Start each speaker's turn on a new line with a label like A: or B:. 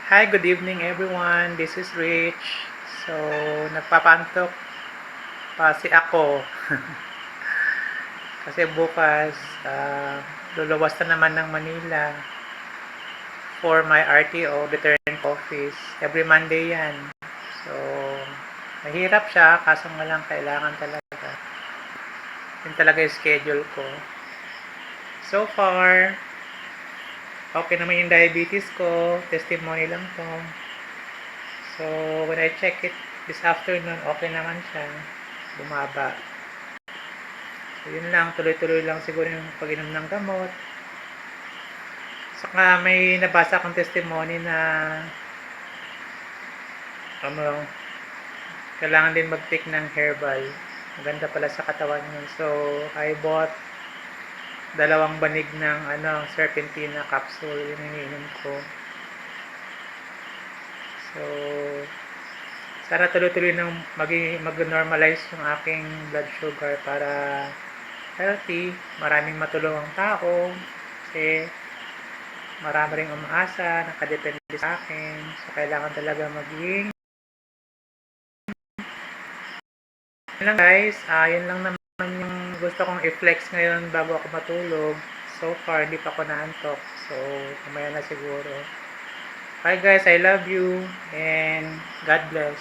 A: Hi, good evening everyone. This is Rich. So, nagpapantok pa si ako. Kasi bukas, luluwas na naman ng Manila for my RTO, return office. Every Monday yan. So, mahirap siya, kaso nga lang kailangan talaga. Yun talaga yung schedule ko. So far, okay naman yung diabetes ko. Testimony lang to. So, when I check it this afternoon, okay naman siya. Bumaba. So, yun lang. Tuloy-tuloy lang siguro yung pag-inom ng gamot. Saka may nabasa akong testimony na kailangan din mag-take ng herbal. Maganda pala sa katawan yun. So, I bought 2 banig ng serpentina capsule. Yun yung ininom ko. So, sana tuloy-tuloy nang mag-normalize yung aking blood sugar para healthy. Maraming matulungang tao. Kasi marami ring umaasa, nakadepende sa akin. So, kailangan talaga maging yun lang guys, yun lang naman yung gusto kong i-flex ngayon bago ako matulog. So far, hindi pa ako naantok. So, kumaya na siguro. Bye guys, I love you and God bless.